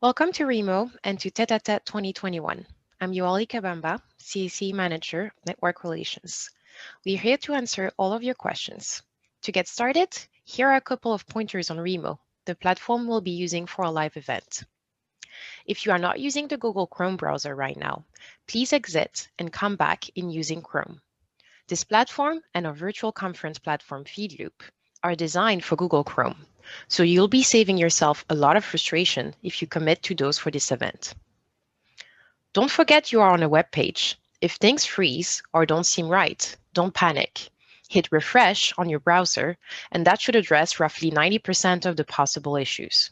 Welcome to Remo and to TteTte 2021. I'm Yoali Kabamba, CSAE Manager, Network Relations. We're here to answer all of your questions. To get started, here are a couple of pointers on Remo, the platform we'll be using for our live event. If you are not using the Google Chrome browser right now, please exit and come back in using Chrome. This platform and our virtual conference platform Feedloop are designed for Google Chrome, so you'll be saving yourself a lot of frustration if you commit to those for this event. Don't forget you are on a web page. If things freeze or don't seem right, don't panic. Hit refresh on your browser, and that should address roughly 90% of the possible issues.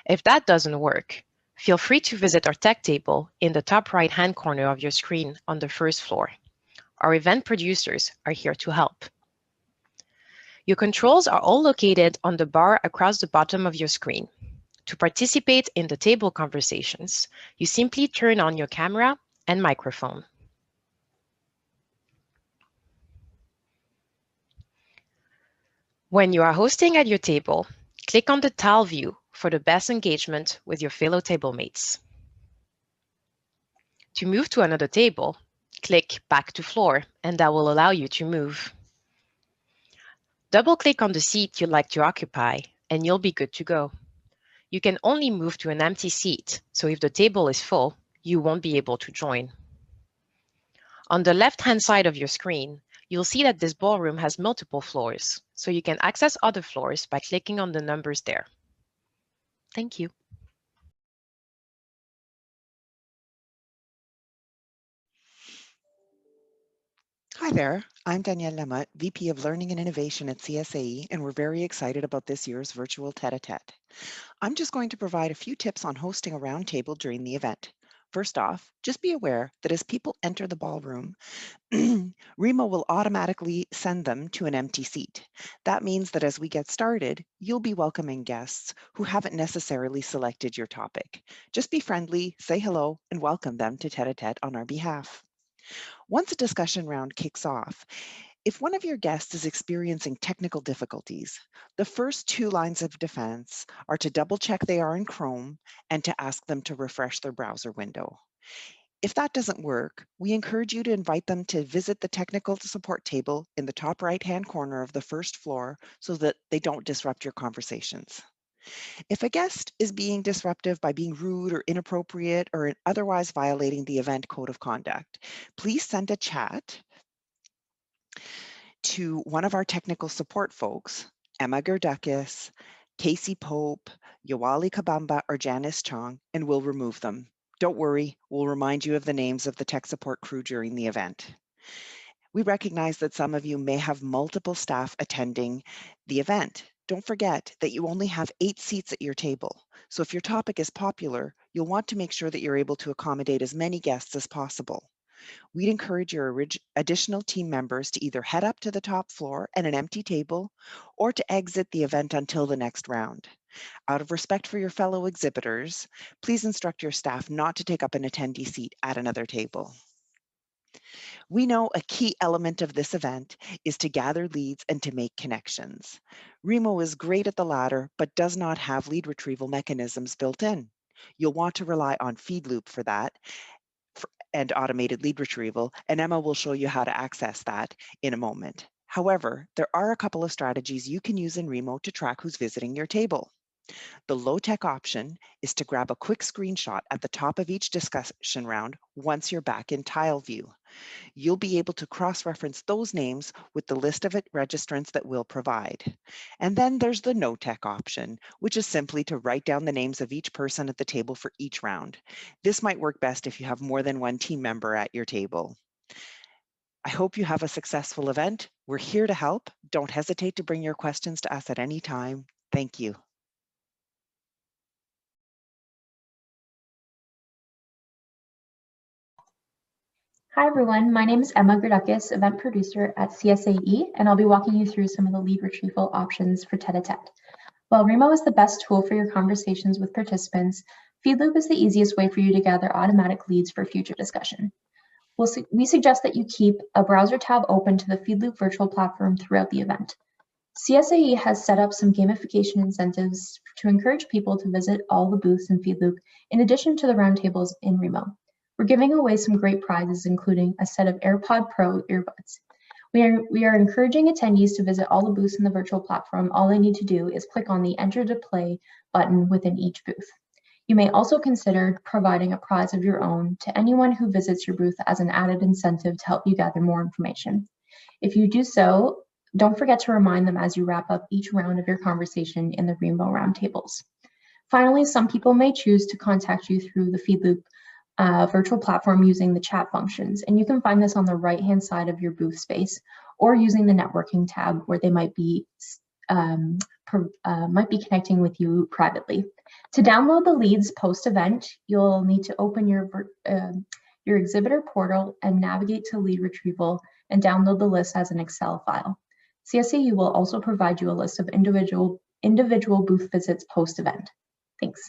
If that doesn't work, feel free to visit our tech table in the top right-hand corner of your screen on the first floor. Our event producers are here to help. Your controls are all located on the bar across the bottom of your screen. To participate in the table conversations, you simply turn on your camera and microphone. When you are hosting at your table, click on the tile view for the best engagement with your fellow table mates. To move to another table, click Back to Floor, and that will allow you to move. Double-click on the seat you'd like to occupy, and you'll be good to go. You can only move to an empty seat, so if the table is full, you won't be able to join. On the left-hand side of your screen, you'll see that this ballroom has multiple floors, so you can access other floors by clicking on the numbers there. Thank you. Hi there, I'm Danielle Lamotte, VP of Learning and Innovation at CSAE, and we're very excited about this year's virtual tete-a-tete. I'm just going to provide a few tips on hosting a roundtable during the event. First off, just be aware that as people enter the ballroom, Remo will automatically send them to an empty seat. That means that as we get started, you'll be welcoming guests who haven't necessarily selected your topic. Just be friendly, say hello, and welcome them to tete-a-tete on our behalf. Once a discussion round kicks off, if one of your guests is experiencing technical difficulties, the first two lines of defense are to double check they are in Chrome and to ask them to refresh their browser window. If that doesn't work, we encourage you to invite them to visit the technical support table in the top right-hand corner of the first floor so that they don't disrupt your conversations. If a guest is being disruptive by being rude or inappropriate or otherwise violating the event code of conduct, please send a chat to one of our technical support folks, Emma Gerdakis, Casey Pope, Yoali Kabamba, or Janice Chong, and we'll remove them. Don't worry, we'll remind you of the names of the tech support crew during the event. We recognize that some of you may have multiple staff attending the event. Don't forget that you only have 8 seats at your table. So if your topic is popular, you'll want to make sure that you're able to accommodate as many guests as possible. We'd encourage your additional team members to either head up to the top floor at an empty table or to exit the event until the next round. Out of respect for your fellow exhibitors, please instruct your staff not to take up an attendee seat at another table. We know a key element of this event is to gather leads and to make connections. Remo is great at the latter, but does not have lead retrieval mechanisms built in. You'll want to rely on Feedloop for that and automated lead retrieval, and Emma will show you how to access that in a moment. However, there are a couple of strategies you can use in Remo to track who's visiting your table. The low-tech option is to grab a quick screenshot at the top of each discussion round once you're back in tile view. You'll be able to cross-reference those names with the list of registrants that we'll provide. And then there's the no-tech option, which is simply to write down the names of each person at the table for each round. This might work best if you have more than one team member at your table. I hope you have a successful event. We're here to help. Don't hesitate to bring your questions to us at any time. Thank you. Hi everyone, my name is Emma Gerdakis, event producer at CSAE, and I'll be walking you through some of the lead retrieval options for TteTte. While Remo is the best tool for your conversations with participants, Feedloop is the easiest way for you to gather automatic leads for future discussion. We suggest that you keep a browser tab open to the Feedloop virtual platform throughout the event. CSAE has set up some gamification incentives to encourage people to visit all the booths in Feedloop, in addition to the roundtables in Remo. We're giving away some great prizes, including a set of AirPod Pro earbuds. We are encouraging attendees to visit all the booths in the virtual platform. All they need to do is click on the Enter to Play button within each booth. You may also consider providing a prize of your own to anyone who visits your booth as an added incentive to help you gather more information. If you do so, don't forget to remind them as you wrap up each round of your conversation in the Remo roundtables. Finally, some people may choose to contact you through the Feedloop virtual platform using the chat functions, and you can find this on the right-hand side of your booth space, or using the networking tab where they might be connecting with you privately. To download the leads post-event, you'll need to open your exhibitor portal and navigate to lead retrieval and download the list as an Excel file. CSAE will also provide you a list of individual booth visits post-event. Thanks.